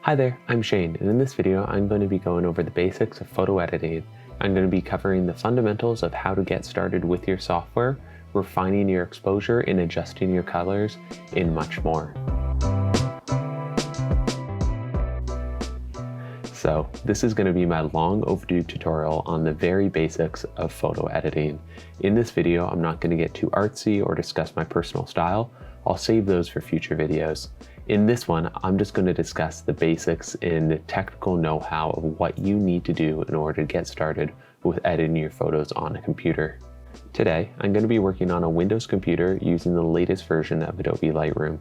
Hi there, I'm Shane, and in this video I'm going to be going over the basics of photo editing. I'm going to be covering the fundamentals of how to get started with your software, refining your exposure and adjusting your colors, and much more. So this is going to be my long overdue tutorial on the very basics of photo editing. In this video, I'm not going to get too artsy or discuss my personal style. I'll save those for future videos. In this one, I'm just going to discuss the basics and technical know-how of what you need to do in order to get started with editing your photos on a computer. Today, I'm going to be working on a Windows computer using the latest version of Adobe Lightroom.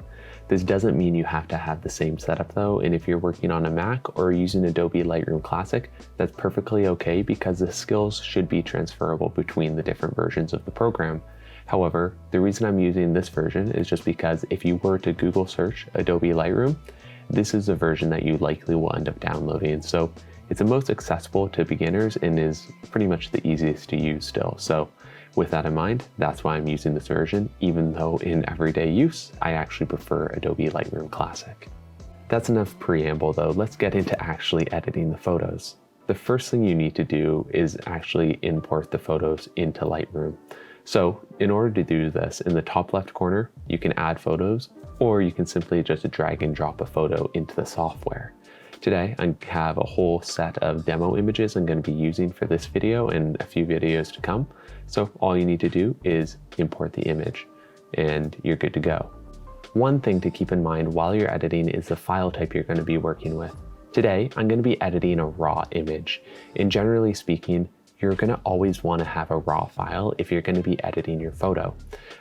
This doesn't mean you have to have the same setup though, and if you're working on a Mac or using Adobe Lightroom Classic, that's perfectly okay because the skills should be transferable between the different versions of the program. However, the reason I'm using this version is just because if you were to Google search Adobe Lightroom, this is the version that you likely will end up downloading. So it's the most accessible to beginners and is pretty much the easiest to use still. So with that in mind, that's why I'm using this version, even though in everyday use, I actually prefer Adobe Lightroom Classic. That's enough preamble though, let's get into actually editing the photos. The first thing you need to do is actually import the photos into Lightroom. So in order to do this, in the top left corner, you can add photos, or you can simply just drag and drop a photo into the software. Today, I have a whole set of demo images I'm going to be using for this video and a few videos to come. So all you need to do is import the image and you're good to go. One thing to keep in mind while you're editing is the file type you're going to be working with. Today, I'm going to be editing a raw image, and generally speaking, you're going to always want to have a raw file if you're going to be editing your photo.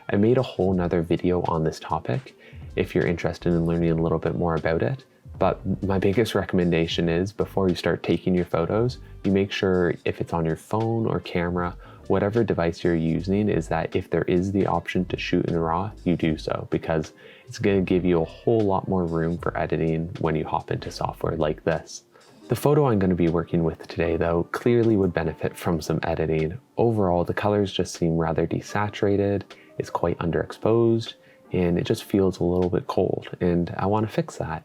I made a whole nother video on this topic if you're interested in learning a little bit more about it. But my biggest recommendation is before you start taking your photos, you make sure if it's on your phone or camera, whatever device you're using, is that if there is the option to shoot in RAW, you do so, because it's going to give you a whole lot more room for editing when you hop into software like this. The photo I'm going to be working with today though clearly would benefit from some editing. Overall, the colors just seem rather desaturated, it's quite underexposed, and it just feels a little bit cold, and I want to fix that.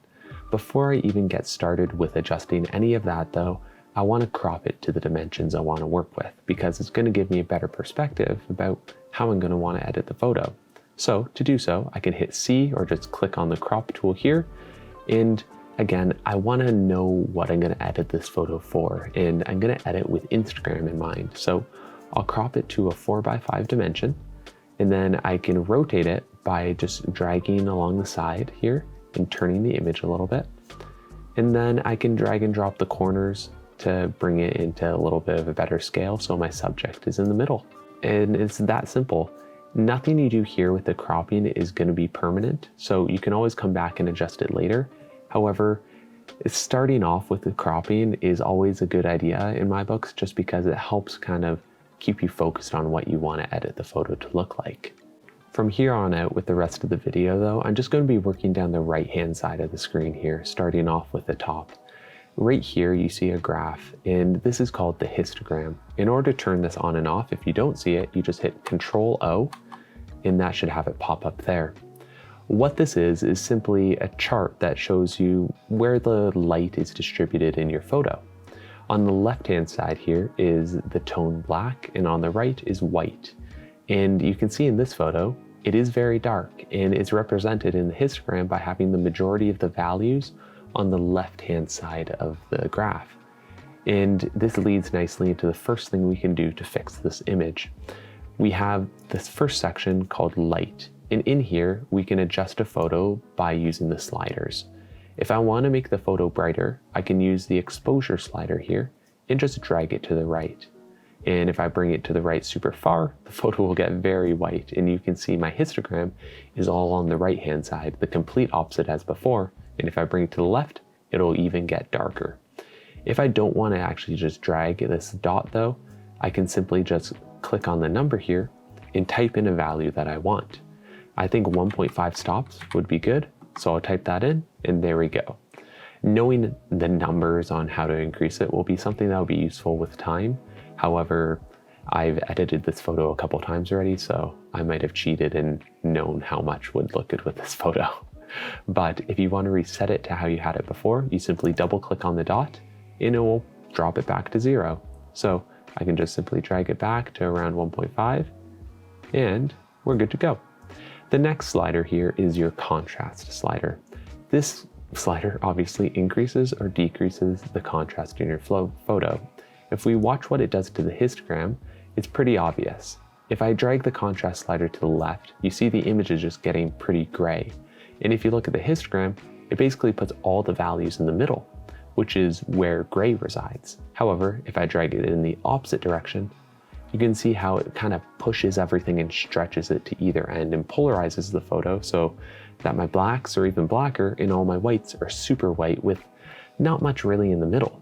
Before I even get started with adjusting any of that though, I want to crop it to the dimensions I want to work with because it's going to give me a better perspective about how I'm going to want to edit the photo. So to do so, I can hit C or just click on the crop tool here. And again, I want to know what I'm going to edit this photo for, and I'm going to edit with Instagram in mind. So I'll crop it to a 4:5 dimension, and then I can rotate it by just dragging along the side here and turning the image a little bit. And then I can drag and drop the corners to bring it into a little bit of a better scale so my subject is in the middle. And it's that simple. Nothing you do here with the cropping is going to be permanent, so you can always come back and adjust it later. However, starting off with the cropping is always a good idea in my books just because it helps kind of keep you focused on what you want to edit the photo to look like. From here on out with the rest of the video though, I'm just going to be working down the right hand side of the screen here, starting off with the top. Right here you see a graph, and this is called the histogram. In order to turn this on and off, if you don't see it, you just hit Control-O, and that should have it pop up there. What this is simply a chart that shows you where the light is distributed in your photo. On the left hand side here is the tone black, and on the right is white. And you can see in this photo, it is very dark, and it's represented in the histogram by having the majority of the values on the left-hand side of the graph. And this leads nicely into the first thing we can do to fix this image. We have this first section called light, and in here, we can adjust a photo by using the sliders. If I want to make the photo brighter, I can use the exposure slider here and just drag it to the right. And if I bring it to the right super far, the photo will get very white, and you can see my histogram is all on the right hand side, the complete opposite as before. And if I bring it to the left, it'll even get darker. If I don't want to actually just drag this dot though, I can simply just click on the number here and type in a value that I want. I think 1.5 stops would be good, so I'll type that in, and there we go. Knowing the numbers on how to increase it will be something that will be useful with time. However, I've edited this photo a couple times already, so I might have cheated and known how much would look good with this photo. But if you want to reset it to how you had it before, you simply double click on the dot and it will drop it back to 0. So I can just simply drag it back to around 1.5 and we're good to go. The next slider here is your contrast slider. This slider obviously increases or decreases the contrast in your photo. If we watch what it does to the histogram, it's pretty obvious. If I drag the contrast slider to the left, you see the image is just getting pretty gray. And if you look at the histogram, it basically puts all the values in the middle, which is where gray resides. However, if I drag it in the opposite direction, you can see how it kind of pushes everything and stretches it to either end and polarizes the photo so that my blacks are even blacker and all my whites are super white with not much really in the middle.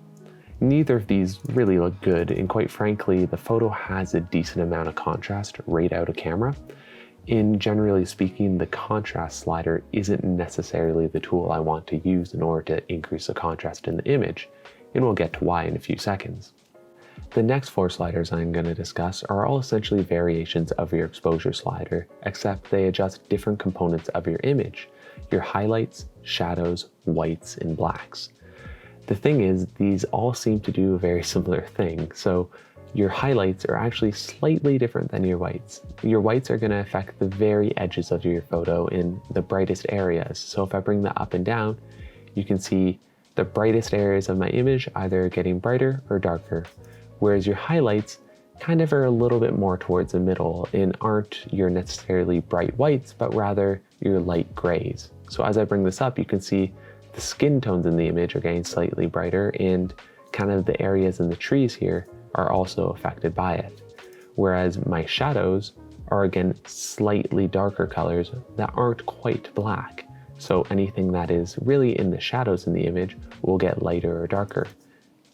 Neither of these really look good, and quite frankly, the photo has a decent amount of contrast right out of camera. And generally speaking, the contrast slider isn't necessarily the tool I want to use in order to increase the contrast in the image, and we'll get to why in a few seconds. The next 4 sliders I'm going to discuss are all essentially variations of your exposure slider, except they adjust different components of your image, your highlights, shadows, whites, and blacks. The thing is, these all seem to do a very similar thing, so your highlights are actually slightly different than your whites. Your whites are going to affect the very edges of your photo in the brightest areas, so if I bring that up and down, you can see the brightest areas of my image either getting brighter or darker, whereas your highlights kind of are a little bit more towards the middle and aren't your necessarily bright whites, but rather your light grays. So as I bring this up, you can see the skin tones in the image are getting slightly brighter, and kind of the areas in the trees here are also affected by it. Whereas my shadows are again slightly darker colors that aren't quite black. So anything that is really in the shadows in the image will get lighter or darker.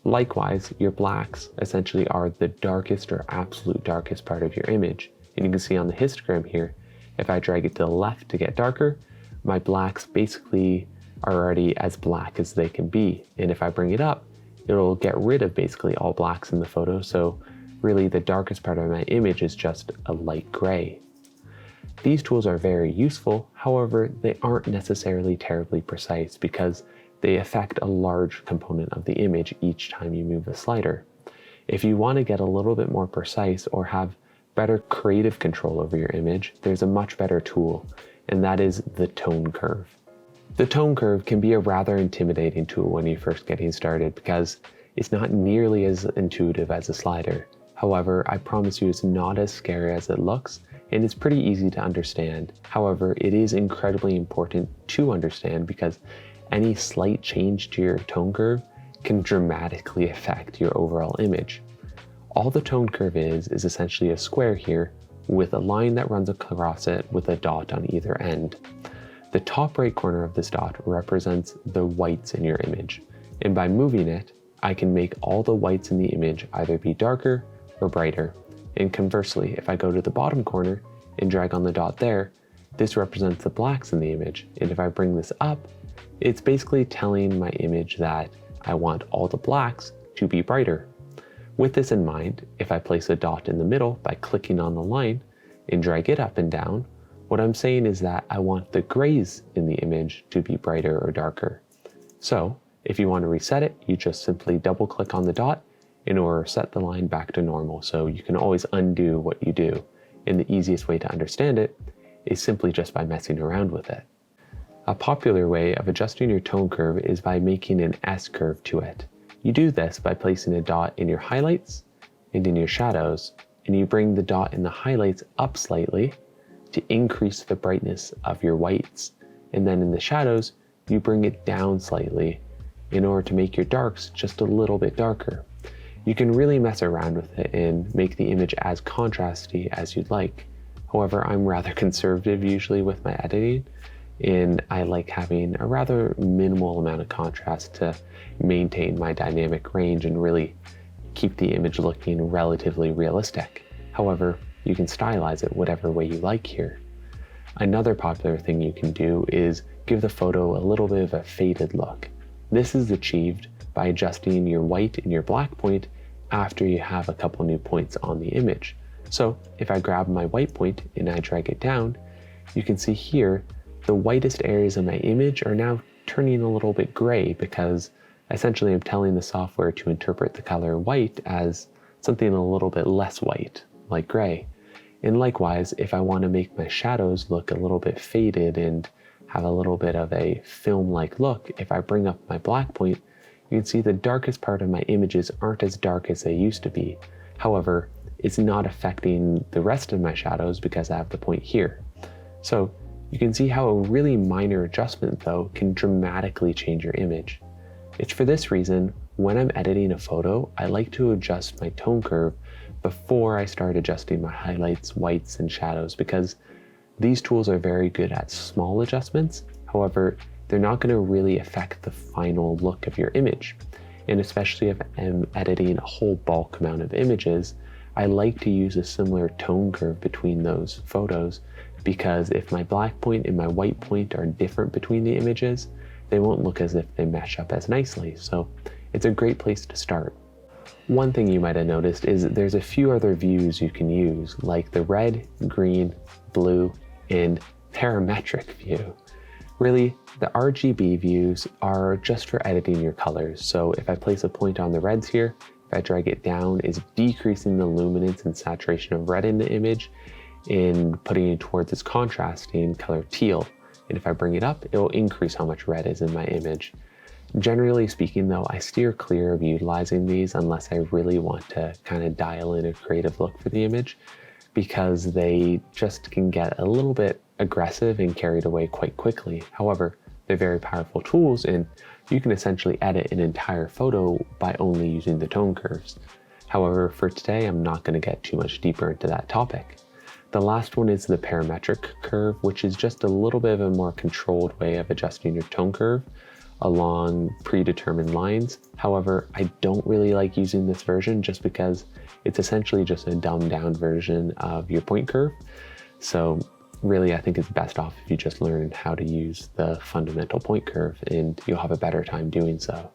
Likewise, your blacks essentially are the darkest or absolute darkest part of your image. And you can see on the histogram here, if I drag it to the left to get darker, my blacks basically are already as black as they can be. And if I bring it up, it'll get rid of basically all blacks in the photo. So really the darkest part of my image is just a light gray. These tools are very useful. However, they aren't necessarily terribly precise because they affect a large component of the image each time you move the slider. If you want to get a little bit more precise or have better creative control over your image, there's a much better tool, and that is the tone curve. The tone curve can be a rather intimidating tool when you're first getting started because it's not nearly as intuitive as a slider. However, I promise you it's not as scary as it looks, and it's pretty easy to understand. However, it is incredibly important to understand because any slight change to your tone curve can dramatically affect your overall image. All the tone curve is essentially a square here with a line that runs across it with a dot on either end. The top right corner of this dot represents the whites in your image, and by moving it, I can make all the whites in the image either be darker or brighter. And conversely, if I go to the bottom corner and drag on the dot there, this represents the blacks in the image. And if I bring this up, it's basically telling my image that I want all the blacks to be brighter. With this in mind, if I place a dot in the middle by clicking on the line and drag it up and down, what I'm saying is that I want the grays in the image to be brighter or darker. So if you want to reset it, you just simply double click on the dot in order to set the line back to normal, so you can always undo what you do. And the easiest way to understand it is simply just by messing around with it. A popular way of adjusting your tone curve is by making an S-curve to it. You do this by placing a dot in your highlights and in your shadows, and you bring the dot in the highlights up slightly to increase the brightness of your whites. And then in the shadows, you bring it down slightly in order to make your darks just a little bit darker. You can really mess around with it and make the image as contrasty as you'd like. However, I'm rather conservative usually with my editing, and I like having a rather minimal amount of contrast to maintain my dynamic range and really keep the image looking relatively realistic. However, you can stylize it whatever way you like here. Another popular thing you can do is give the photo a little bit of a faded look. This is achieved by adjusting your white and your black point after you have a couple new points on the image. So if I grab my white point and I drag it down, you can see here the whitest areas of my image are now turning a little bit gray because essentially I'm telling the software to interpret the color white as something a little bit less white, like gray. And likewise, if I want to make my shadows look a little bit faded and have a little bit of a film-like look, if I bring up my black point, you can see the darkest part of my images aren't as dark as they used to be. However, it's not affecting the rest of my shadows because I have the point here. So you can see how a really minor adjustment though can dramatically change your image. It's for this reason, when I'm editing a photo, I like to adjust my tone curve before I start adjusting my highlights, whites, and shadows, because these tools are very good at small adjustments. However, they're not going to really affect the final look of your image. And especially if I'm editing a whole bulk amount of images, I like to use a similar tone curve between those photos, because if my black point and my white point are different between the images, they won't look as if they mesh up as nicely. So it's a great place to start. One thing you might have noticed is there's a few other views you can use, like the red, green, blue, and parametric view. Really, the RGB views are just for editing your colors. So if I place a point on the reds here, if I drag it down, it's decreasing the luminance and saturation of red in the image and putting it towards its contrasting color teal. And if I bring it up, it will increase how much red is in my image. Generally speaking though, I steer clear of utilizing these unless I really want to kind of dial in a creative look for the image, because they just can get a little bit aggressive and carried away quite quickly. However, they're very powerful tools and you can essentially edit an entire photo by only using the tone curves. However, for today, I'm not going to get too much deeper into that topic. The last one is the parametric curve, which is just a little bit of a more controlled way of adjusting your tone curve along predetermined lines. However, I don't really like using this version just because it's essentially just a dumbed down version of your point curve. So really, I think it's best off if you just learn how to use the fundamental point curve and you'll have a better time doing so.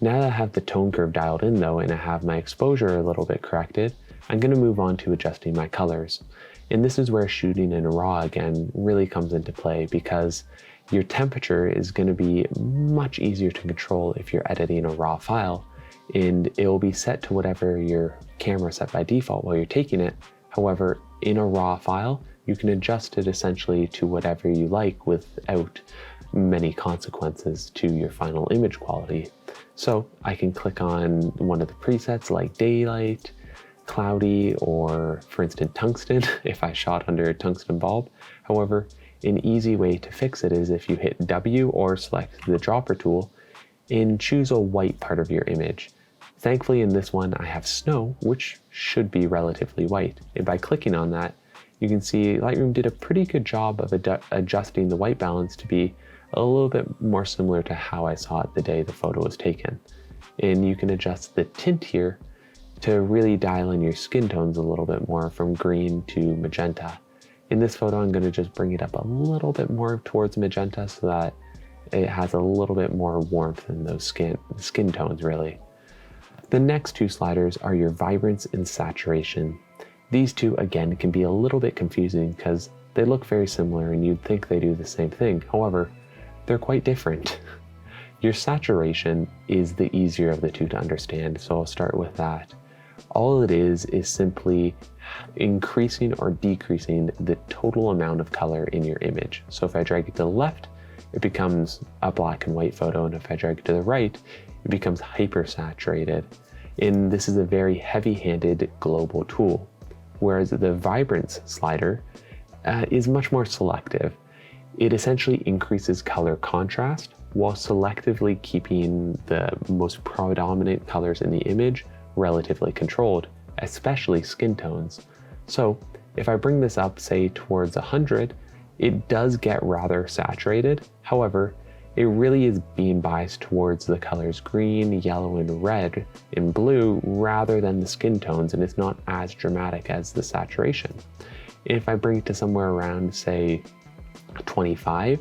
Now that I have the tone curve dialed in though, and I have my exposure a little bit corrected, I'm going to move on to adjusting my colors. And this is where shooting in RAW again really comes into play, because your temperature is going to be much easier to control if you're editing a RAW file, and it will be set to whatever your camera set by default while you're taking it. However, in a RAW file, you can adjust it essentially to whatever you like without many consequences to your final image quality. So I can click on one of the presets like daylight, cloudy, or for instance tungsten if I shot under a tungsten bulb. However, an easy way to fix it is if you hit W or select the dropper tool and choose a white part of your image. Thankfully in this one I have snow, which should be relatively white, and by clicking on that you can see Lightroom did a pretty good job of adjusting the white balance to be a little bit more similar to how I saw it the day the photo was taken. And you can adjust the tint here to really dial in your skin tones a little bit more, from green to magenta. In this photo, I'm going to just bring it up a little bit more towards magenta so that it has a little bit more warmth in those skin tones really. The next two sliders are your vibrance and saturation. These two again can be a little bit confusing because they look very similar and you'd think they do the same thing. However, they're quite different. Your saturation is the easier of the two to understand, so I'll start with that. All it is simply increasing or decreasing the total amount of color in your image. So if I drag it to the left, it becomes a black and white photo, and if I drag it to the right, it becomes hypersaturated. And this is a very heavy-handed global tool, whereas the vibrance slider is much more selective. It essentially increases color contrast while selectively keeping the most predominant colors in the image relatively controlled, especially skin tones. So if I bring this up, say towards 100, it does get rather saturated. However, it really is being biased towards the colors green, yellow, and red and blue rather than the skin tones, and it's not as dramatic as the saturation. If I bring it to somewhere around, say, 25,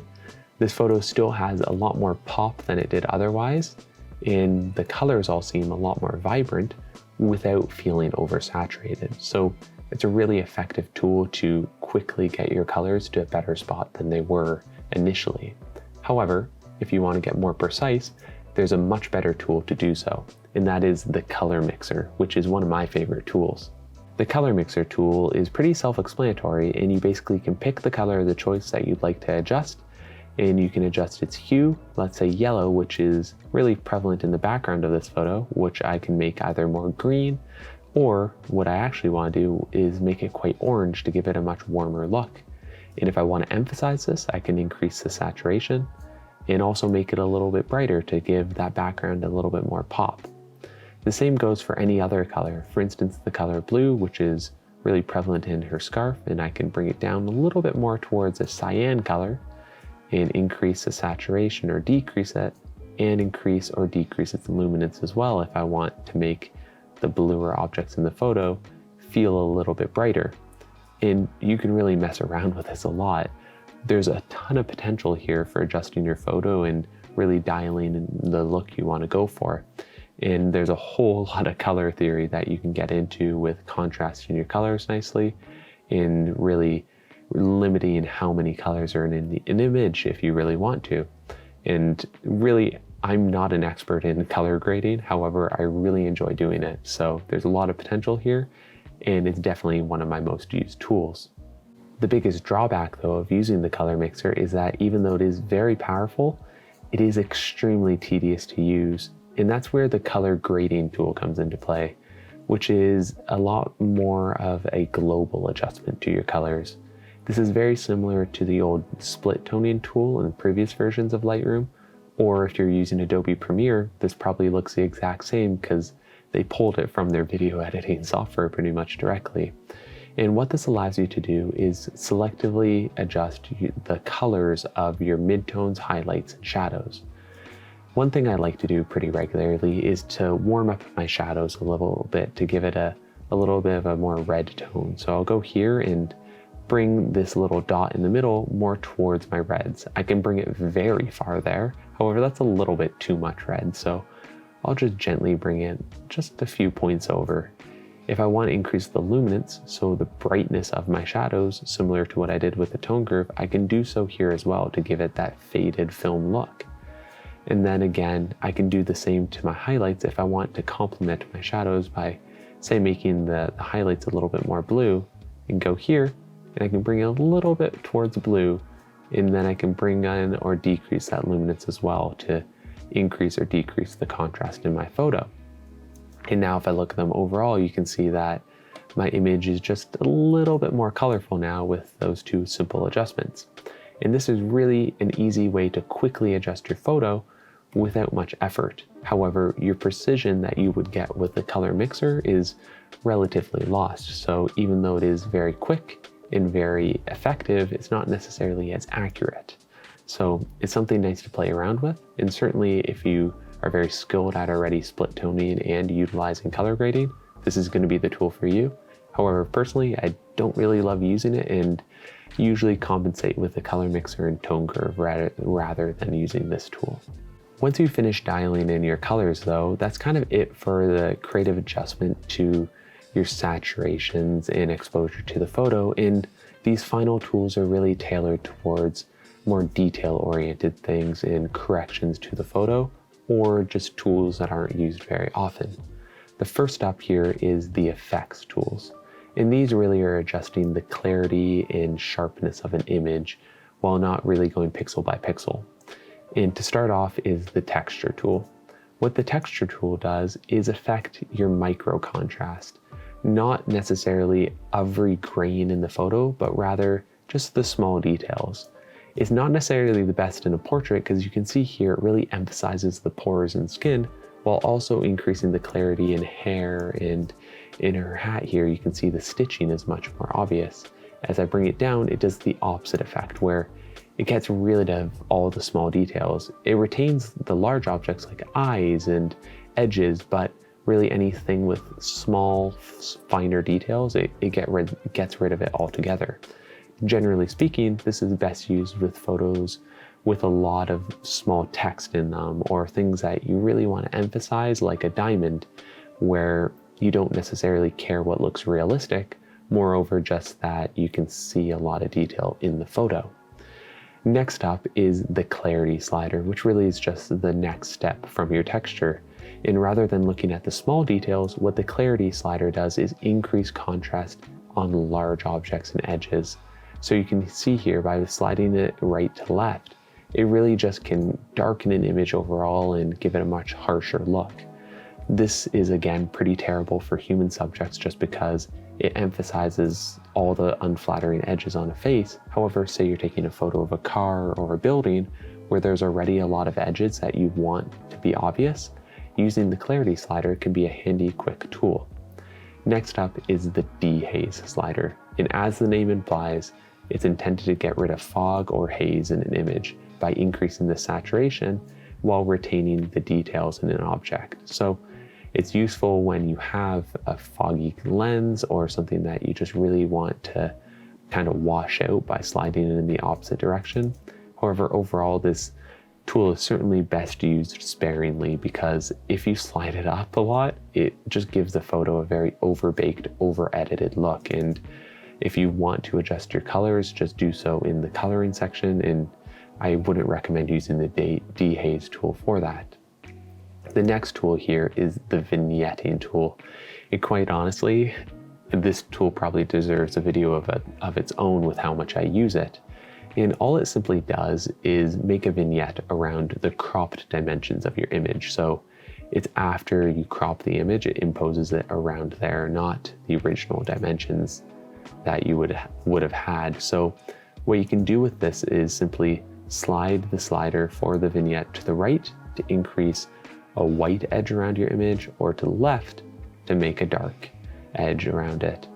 this photo still has a lot more pop than it did otherwise, and the colors all seem a lot more vibrant without feeling oversaturated. So It's a really effective tool to quickly get your colors to a better spot than they were initially. However, if you want to get more precise, there's a much better tool to do so, and that is the color mixer, which is one of my favorite tools. The color mixer tool is pretty self-explanatory, and you basically can pick the color of the choice that you'd like to adjust, and you can adjust its hue, let's say yellow, which is really prevalent in the background of this photo, which I can make either more green, or what I actually want to do is make it quite orange to give it a much warmer look. And if I want to emphasize this, I can increase the saturation and also make it a little bit brighter to give that background a little bit more pop. The same goes for any other color. For instance, the color blue, which is really prevalent in her scarf, and I can bring it down a little bit more towards a cyan color and increase the saturation or decrease it, and increase or decrease its luminance as well if I want to make the bluer objects in the photo feel a little bit brighter. And you can really mess around with this a lot. There's a ton of potential here for adjusting your photo and really dialing in the look you want to go for. And there's a whole lot of color theory that you can get into with contrasting your colors nicely and really limiting how many colors are in an image if you really want to. And really, I'm not an expert in color grading, however, I really enjoy doing it. So there's a lot of potential here, and it's definitely one of my most used tools. The biggest drawback though of using the color mixer is that even though it is very powerful, it is extremely tedious to use. And that's where the color grading tool comes into play, which is a lot more of a global adjustment to your colors. This is very similar to the old split toning tool in previous versions of Lightroom, or if you're using Adobe Premiere, this probably looks the exact same because they pulled it from their video editing software pretty much directly. And what this allows you to do is selectively adjust the colors of your midtones, highlights, and shadows. One thing I like to do pretty regularly is to warm up my shadows a little bit to give it a little bit of a more red tone. So I'll go here and bring this little dot in the middle more towards my reds. I can bring it very far there. However, that's a little bit too much red. So I'll just gently bring it just a few points over. If I want to increase the luminance, so the brightness of my shadows, similar to what I did with the tone curve, I can do so here as well to give it that faded film look. And then again, I can do the same to my highlights if I want to complement my shadows by, say, making the highlights a little bit more blue, and go here, and I can bring it a little bit towards blue, and then I can bring in or decrease that luminance as well to increase or decrease the contrast in my photo. And now if I look at them overall, you can see that my image is just a little bit more colorful now with those two simple adjustments. And this is really an easy way to quickly adjust your photo without much effort. However, your precision that you would get with the color mixer is relatively lost. So even though it is very quick and very effective, it's not necessarily as accurate. So it's something nice to play around with. And certainly if you are very skilled at already split toning and utilizing color grading, this is going to be the tool for you. However, personally, I don't really love using it and usually compensate with the color mixer and tone curve rather than using this tool. Once you finish dialing in your colors though, that's kind of it for the creative adjustment to your saturations and exposure to the photo. And these final tools are really tailored towards more detail-oriented things and corrections to the photo, or just tools that aren't used very often. The first step here is the effects tools. And these really are adjusting the clarity and sharpness of an image while not really going pixel by pixel. And to start off is the texture tool. What the texture tool does is affect your micro contrast, not necessarily every grain in the photo, but rather just the small details. It's not necessarily the best in a portrait because you can see here it really emphasizes the pores and skin while also increasing the clarity in hair, and in her hat here you can see the stitching is much more obvious. As I bring it down, it does the opposite effect where it gets rid of all the small details. It retains the large objects like eyes and edges, but really anything with small, finer details, it gets rid of it altogether. Generally speaking, this is best used with photos with a lot of small text in them, or things that you really want to emphasize, like a diamond, where you don't necessarily care what looks realistic, Moreover, just that you can see a lot of detail in the photo. Next up is the clarity slider, which really is just the next step from your texture. And rather than looking at the small details, what the clarity slider does is increase contrast on large objects and edges. So you can see here by sliding it right to left, it really just can darken an image overall and give it a much harsher look. This is again pretty terrible for human subjects just because it emphasizes all the unflattering edges on a face. However, say you're taking a photo of a car or a building where there's already a lot of edges that you want to be obvious, using the clarity slider can be a handy, quick tool. Next up is the Dehaze slider, and as the name implies, it's intended to get rid of fog or haze in an image by increasing the saturation while retaining the details in an object. So it's useful when you have a foggy lens or something that you just really want to kind of wash out by sliding it in the opposite direction. However, overall, this tool is certainly best used sparingly, because if you slide it up a lot, it just gives the photo a very overbaked, over-edited look. And if you want to adjust your colors, just do so in the coloring section, and I wouldn't recommend using the Dehaze tool for that. The next tool here is the vignetting tool. And quite honestly, this tool probably deserves a video of its own with how much I use it. And all it simply does is make a vignette around the cropped dimensions of your image. So it's after you crop the image, it imposes it around there, not the original dimensions that you would have had. So what you can do with this is simply slide the slider for the vignette to the right to increase a white edge around your image, or to the left to make a dark edge around it.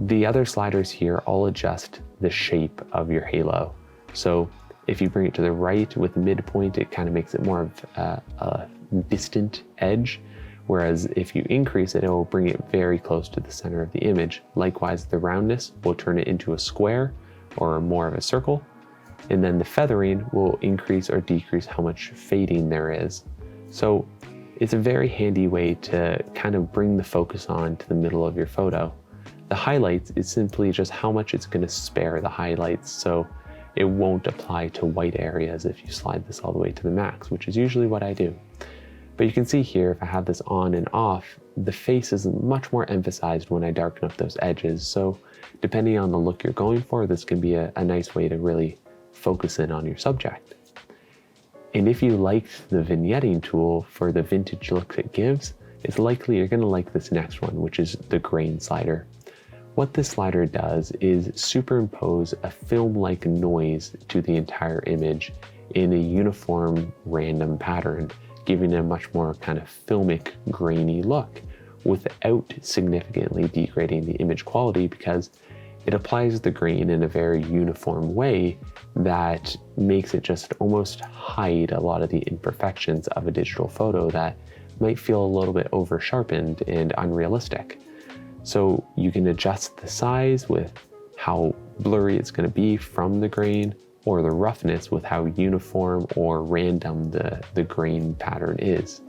The other sliders here all adjust the shape of your halo. So if you bring it to the right with midpoint, it kind of makes it more of a distant edge, whereas if you increase it, it will bring it very close to the center of the image. Likewise, the roundness will turn it into a square or more of a circle, and then the feathering will increase or decrease how much fading there is. So it's a very handy way to kind of bring the focus on to the middle of your photo. The highlights is simply just how much it's going to spare the highlights, so it won't apply to white areas if you slide this all the way to the max, which is usually what I do. But you can see here, if I have this on and off, the face is much more emphasized when I darken up those edges. So depending on the look you're going for, this can be a nice way to really focus in on your subject. And if you liked the vignetting tool for the vintage look it gives, it's likely you're going to like this next one, which is the grain slider. What this slider does is superimpose a film-like noise to the entire image in a uniform random pattern, giving it a much more kind of filmic, grainy look without significantly degrading the image quality, because it applies the grain in a very uniform way that makes it just almost hide a lot of the imperfections of a digital photo that might feel a little bit over sharpened and unrealistic. So you can adjust the size with how blurry it's going to be from the grain, or the roughness with how uniform or random the grain pattern is.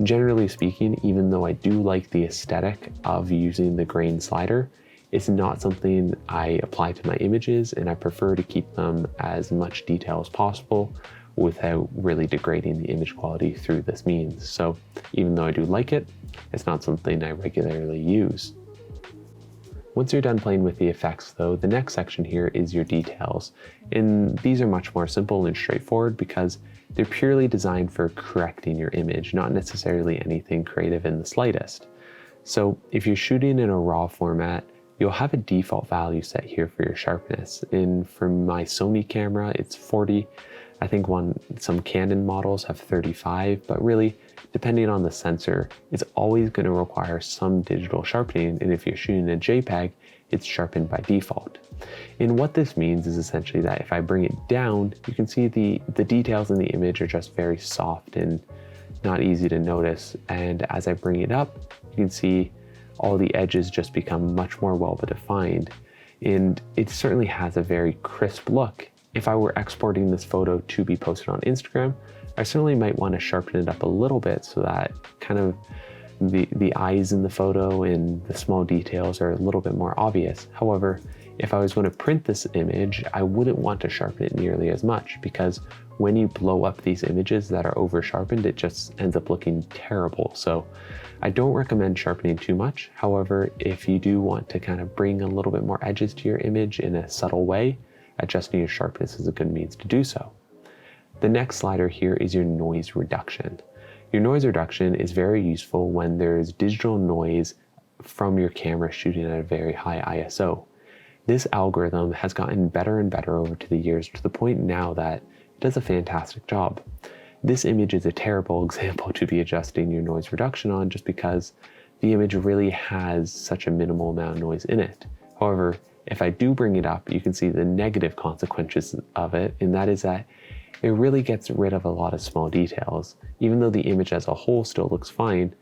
Generally speaking, even though I do like the aesthetic of using the grain slider, it's not something I apply to my images, and I prefer to keep them as much detail as possible without really degrading the image quality through this means. So even though I do like it, it's not something I regularly use. Once you're done playing with the effects though, the next section here is your details. And these are much more simple and straightforward because they're purely designed for correcting your image, not necessarily anything creative in the slightest. So if you're shooting in a RAW format, you'll have a default value set here for your sharpness. And for my Sony camera, it's 40. I think some Canon models have 35, but really, depending on the sensor, it's always going to require some digital sharpening. And if you're shooting a JPEG, it's sharpened by default. And what this means is essentially that if I bring it down, you can see the details in the image are just very soft and not easy to notice. And as I bring it up, you can see all the edges just become much more well defined. And it certainly has a very crisp look. If I were exporting this photo to be posted on Instagram, I certainly might want to sharpen it up a little bit so that kind of the eyes in the photo and the small details are a little bit more obvious. However, if I was going to print this image, I wouldn't want to sharpen it nearly as much, because when you blow up these images that are over sharpened, it just ends up looking terrible. So I don't recommend sharpening too much. However, if you do want to kind of bring a little bit more edges to your image in a subtle way, adjusting your sharpness is a good means to do so. The next slider here is your noise reduction. Your noise reduction is very useful when there's digital noise from your camera shooting at a very high ISO. This algorithm has gotten better and better over the years, to the point now that it does a fantastic job. This image is a terrible example to be adjusting your noise reduction on, just because the image really has such a minimal amount of noise in it. However, if I do bring it up, you can see the negative consequences of it, and that is that it really gets rid of a lot of small details. Even though the image as a whole still looks fine,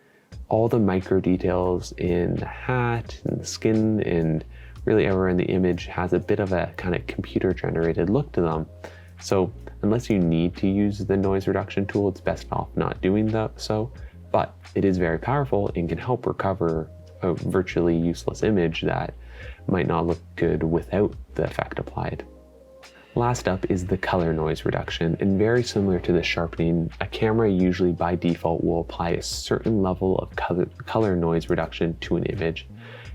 all the micro details in the hat and the skin and really everywhere in the image has a bit of a kind of computer generated look to them. So unless you need to use the noise reduction tool, it's best off not doing so, but it is very powerful and can help recover a virtually useless image that might not look good without the effect applied. Last up is the color noise reduction, and very similar to the sharpening, a camera usually by default will apply a certain level of color noise reduction to an image.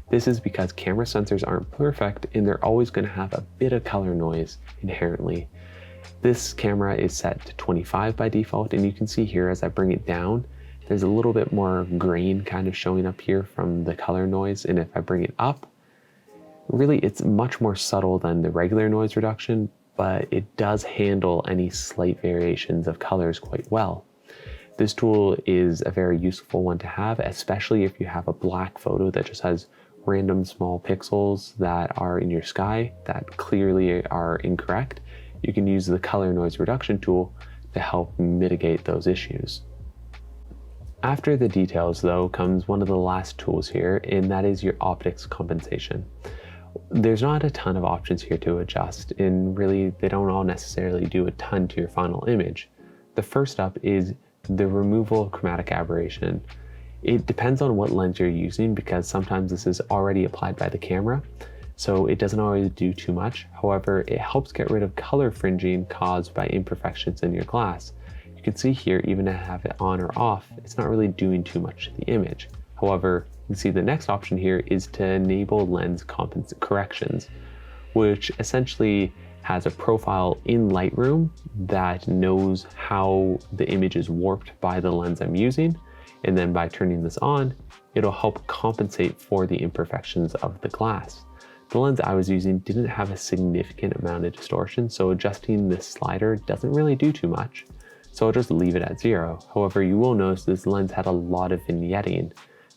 This is because camera sensors aren't perfect and they're always going to have a bit of color noise inherently. This camera is set to 25 by default, and you can see here as I bring it down, there's a little bit more grain kind of showing up here from the color noise, and if I bring it up, really it's much more subtle than the regular noise reduction, but it does handle any slight variations of colors quite well. This tool is a very useful one to have, especially if you have a black photo that just has random small pixels that are in your sky that clearly are incorrect. You can use the color noise reduction tool to help mitigate those issues. After the details though comes one of the last tools here, and that is your optics compensation. There's not a ton of options here to adjust, and really they don't all necessarily do a ton to your final image. The first up is the removal of chromatic aberration. It depends on what lens you're using, because sometimes this is already applied by the camera, so it doesn't always do too much. However, it helps get rid of color fringing caused by imperfections in your glass. You can see here, even to have it on or off, it's not really doing too much to the image. However, you can see the next option here is to enable lens corrections, which essentially has a profile in Lightroom that knows how the image is warped by the lens I'm using. And then by turning this on, it'll help compensate for the imperfections of the glass. The lens I was using didn't have a significant amount of distortion, so adjusting this slider doesn't really do too much. So I'll just leave it at 0. However, you will notice this lens had a lot of vignetting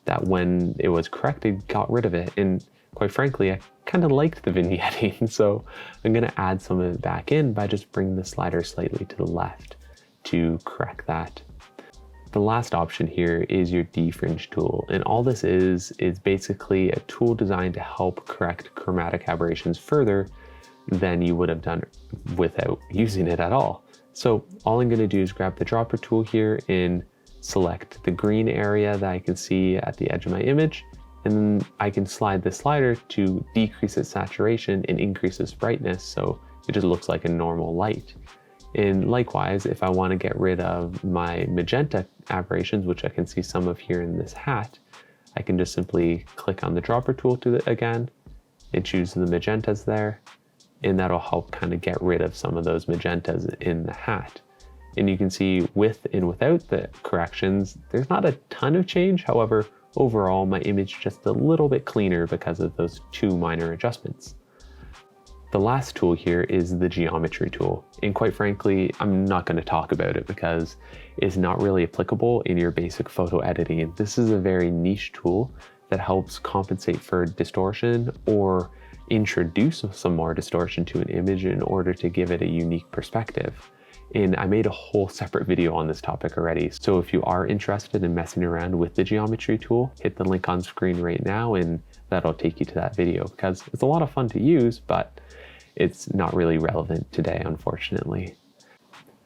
that when it was corrected, got rid of it. And quite frankly, I kind of liked the vignetting. So I'm gonna add some of it back in by just bringing the slider slightly to the left to correct that. The last option here is your Defridge tool, and all this is basically a tool designed to help correct chromatic aberrations further than you would have done without using it at all. So all I'm going to do is grab the dropper tool here and select the green area that I can see at the edge of my image, and then I can slide the slider to decrease its saturation and increase its brightness so it just looks like a normal light. And likewise, if I want to get rid of my magenta aberrations, which I can see some of here in this hat, I can just simply click on the dropper tool again and choose the magentas there, and that'll help kind of get rid of some of those magentas in the hat. And you can see with and without the corrections, there's not a ton of change. However, overall, my image is just a little bit cleaner because of those 2 minor adjustments. The last tool here is the geometry tool, and quite frankly, I'm not going to talk about it because it's not really applicable in your basic photo editing. This is a very niche tool that helps compensate for distortion or introduce some more distortion to an image in order to give it a unique perspective. And I made a whole separate video on this topic already, so if you are interested in messing around with the geometry tool, hit the link on screen right now and that'll take you to that video, because it's a lot of fun to use, but it's not really relevant today, unfortunately.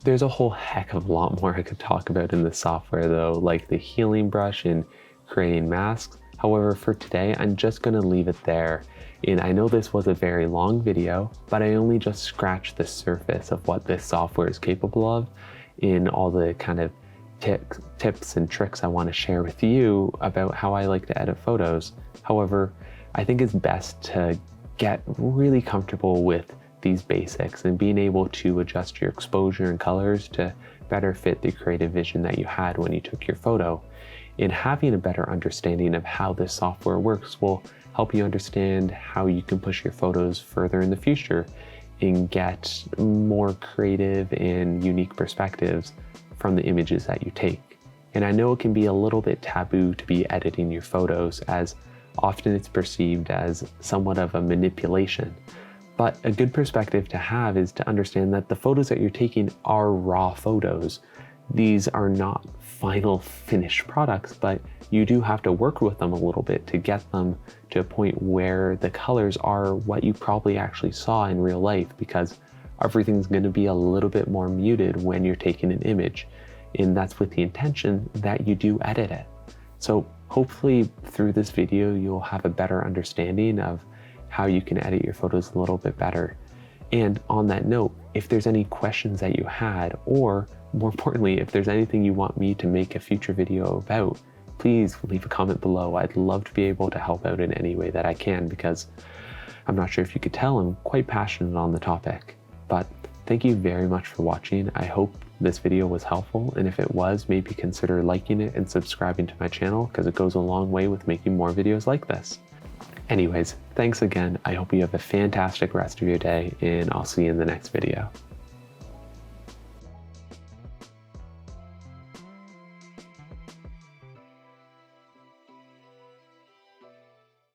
There's a whole heck of a lot more I could talk about in the software though, like the healing brush and creating masks. However, for today, I'm just gonna leave it there. And I know this was a very long video, but I only just scratched the surface of what this software is capable of in all the kind of tips and tricks I want to share with you about how I like to edit photos. However, I think it's best to get really comfortable with these basics and being able to adjust your exposure and colors to better fit the creative vision that you had when you took your photo. And having a better understanding of how this software works will help you understand how you can push your photos further in the future and get more creative and unique perspectives from the images that you take. And I know it can be a little bit taboo to be editing your photos, as often it's perceived as somewhat of a manipulation. But a good perspective to have is to understand that the photos that you're taking are raw photos. These are not final finished products, but you do have to work with them a little bit to get them to a point where the colors are what you probably actually saw in real life, because everything's going to be a little bit more muted when you're taking an image. And that's with the intention that you do edit it. So hopefully through this video, you'll have a better understanding of how you can edit your photos a little bit better. And on that note, if there's any questions that you had, or more importantly, if there's anything you want me to make a future video about, please leave a comment below. I'd love to be able to help out in any way that I can, because I'm not sure if you could tell, I'm quite passionate on the topic. But thank you very much for watching. I hope this video was helpful, and if it was, maybe consider liking it and subscribing to my channel, because it goes a long way with making more videos like this. Anyways, thanks again. I hope you have a fantastic rest of your day, and I'll see you in the next video.